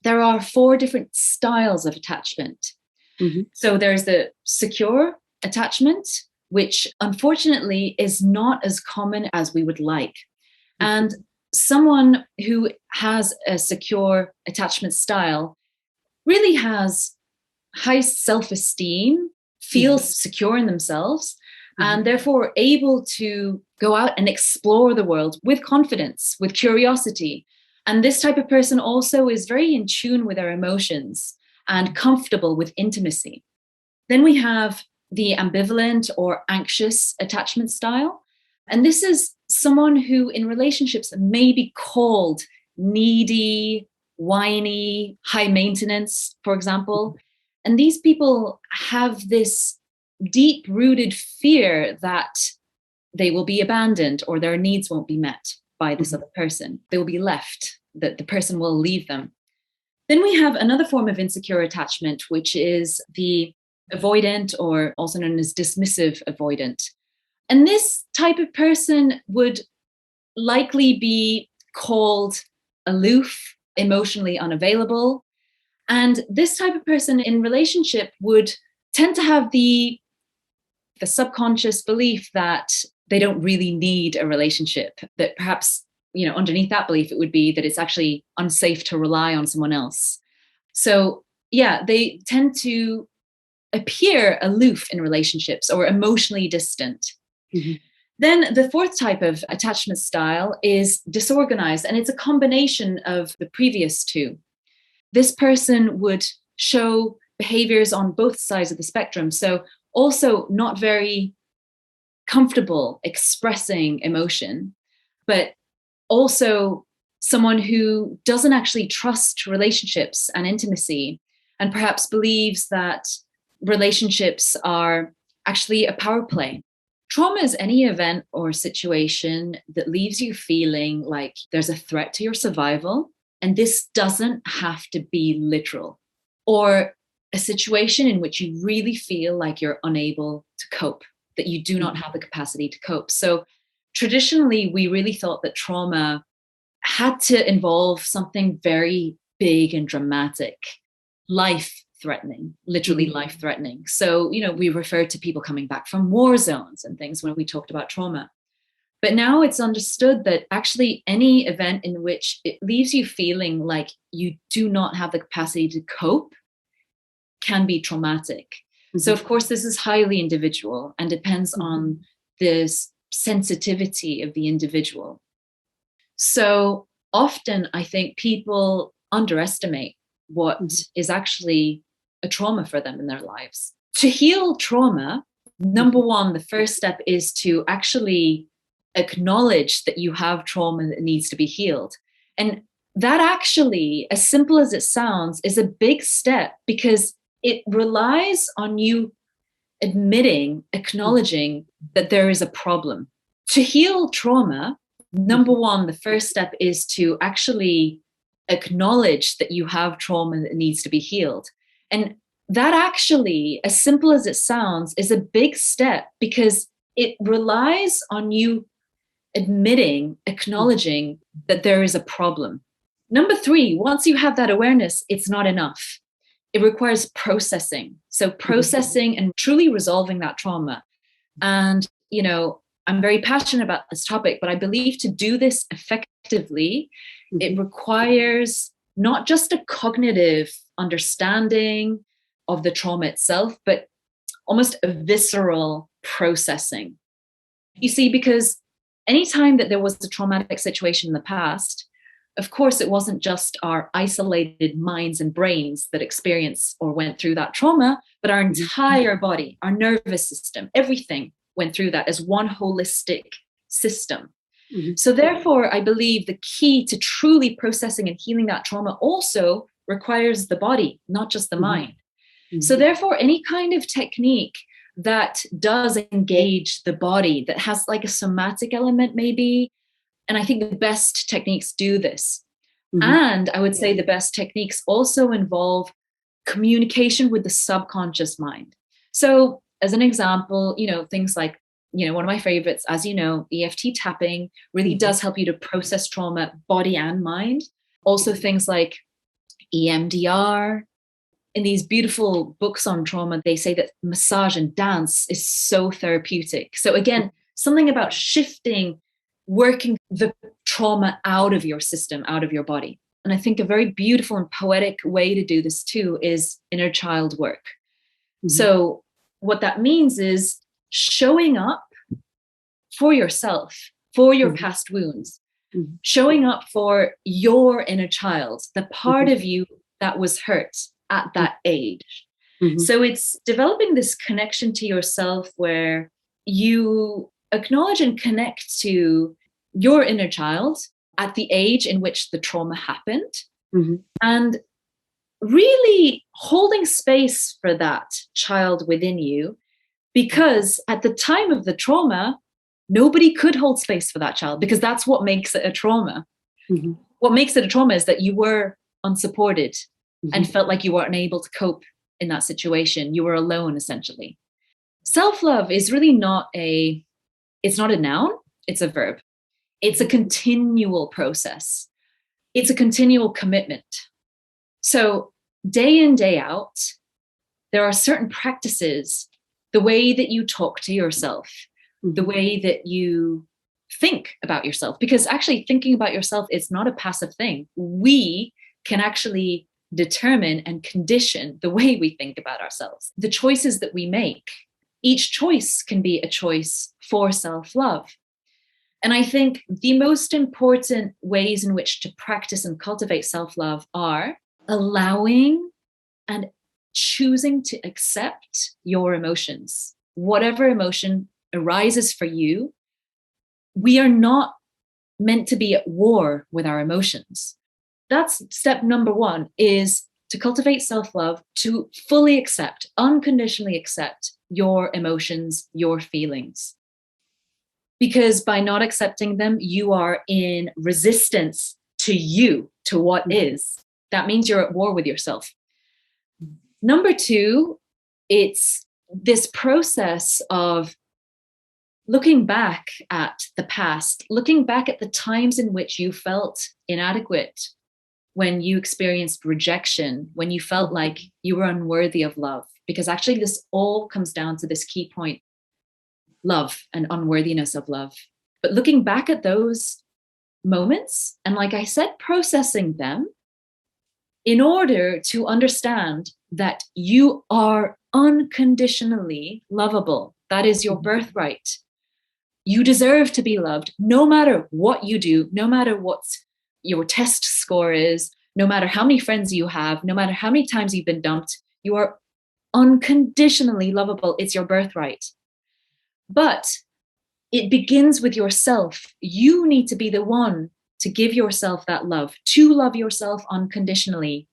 there are 4 different styles of attachment. So there's the secure attachment, which unfortunately is not as common as we would like. And someone who has a secure attachment style really has high self-esteem, feels secure in themselves, and therefore able to go out and explore the world with confidence, with curiosity. And this type of person also is very in tune with their emotions and comfortable with intimacy. Then we have the ambivalent or anxious attachment style. And this is someone who in relationships may be called needy, whiny, high maintenance, for example. And these people have this deep-rooted fear that they will be abandoned or their needs won't be met by this other person. They will be left, that the person will leave them. Then we have another form of insecure attachment, which is the avoidant, or also known as dismissive avoidant. And this type of person would likely be called aloof, emotionally unavailable. And this type of person in relationship would tend to have the subconscious belief that they don't really need a relationship, that perhaps, underneath that belief, it would be that it's actually unsafe to rely on someone else. So yeah, they tend to appear aloof in relationships or emotionally distant. Then the 4th type of attachment style is disorganized, and it's a combination of the previous 2. This person would show behaviors on both sides of the spectrum. So also not very comfortable expressing emotion, but also someone who doesn't actually trust relationships and intimacy, and perhaps believes that relationships are actually a power play. Trauma is any event or situation that leaves you feeling like there's a threat to your survival. And this doesn't have to be literal, or a situation in which you really feel like you're unable to cope, that you do not have the capacity to cope. So traditionally, we really thought that trauma had to involve something very big and dramatic, life-threatening, literally life-threatening. So, we referred to people coming back from war zones and things when we talked about trauma. But now it's understood that actually any event in which it leaves you feeling like you do not have the capacity to cope can be traumatic. So, of course, this is highly individual and depends on the sensitivity of the individual. So often I think people underestimate what is actually a trauma for them in their lives. To heal trauma, number 1, the first step is to actually acknowledge that you have trauma that needs to be healed. And that actually, as simple as it sounds, is a big step, because it relies on you admitting, acknowledging that there is a problem. To heal trauma, number 1, the first step is to actually acknowledge that you have trauma that needs to be healed. And that actually, as simple as it sounds, is a big step, because it relies on you admitting, acknowledging that there is a problem. Number 3, once you have that awareness, it's not enough. It requires processing. So processing and truly resolving that trauma. And, I'm very passionate about this topic, but I believe to do this effectively, it requires not just a cognitive understanding of the trauma itself, but almost a visceral processing. You see, because anytime that there was a traumatic situation in the past, of course, it wasn't just our isolated minds and brains that experienced or went through that trauma, but our entire body, our nervous system, everything went through that as one holistic system. So therefore, I believe the key to truly processing and healing that trauma also requires the body, not just the mind. So therefore, any kind of technique that does engage the body, that has like a somatic element maybe, and I think the best techniques do this. And I would say the best techniques also involve communication with the subconscious mind. So as an example, things like, one of my favorites, as you know, EFT tapping really does help you to process trauma, body and mind. Also things like EMDR. In these beautiful books on trauma, they say that massage and dance is so therapeutic. So again, something about shifting, working the trauma out of your system, out of your body. And I think a very beautiful and poetic way to do this too is inner child work. Mm-hmm. So what that means is showing up for yourself, for your mm-hmm. past wounds, mm-hmm. showing up for your inner child, the part mm-hmm. of you that was hurt at that age. Mm-hmm. So it's developing this connection to yourself where you acknowledge and connect to your inner child at the age in which the trauma happened, mm-hmm. and really holding space for that child within you, because at the time of the trauma, nobody could hold space for that child, because that's what makes it a trauma. Mm-hmm. What makes it a trauma is that you were unsupported mm-hmm. and felt like you weren't able to cope in that situation. You were alone, essentially. Self-love is really it's not a noun, it's a verb. It's a continual process. It's a continual commitment. So day in, day out, there are certain practices, the way that you talk to yourself, the way that you think about yourself, because actually thinking about yourself is not a passive thing. We can actually determine and condition the way we think about ourselves, the choices that we make. Each choice can be a choice for self-love. And I think the most important ways in which to practice and cultivate self-love are allowing and choosing to accept your emotions. Whatever emotion arises for you, we are not meant to be at war with our emotions. That's step number one, is to cultivate self-love, to fully accept, unconditionally accept your emotions, your feelings. Because by not accepting them, you are in resistance to you, to what is. That means you're at war with yourself. Number two, it's this process of looking back at the past, looking back at the times in which you felt inadequate, when you experienced rejection, when you felt like you were unworthy of love. Because actually this all comes down to this key point: love and unworthiness of love. But looking back at those moments, and like I said, processing them in order to understand that you are unconditionally lovable. That is your birthright. You deserve to be loved no matter what you do, no matter what your test score is, no matter how many friends you have, no matter how many times you've been dumped. You are unconditionally lovable. It's your birthright. But it begins with yourself. You need to be the one to give yourself that love, to love yourself unconditionally.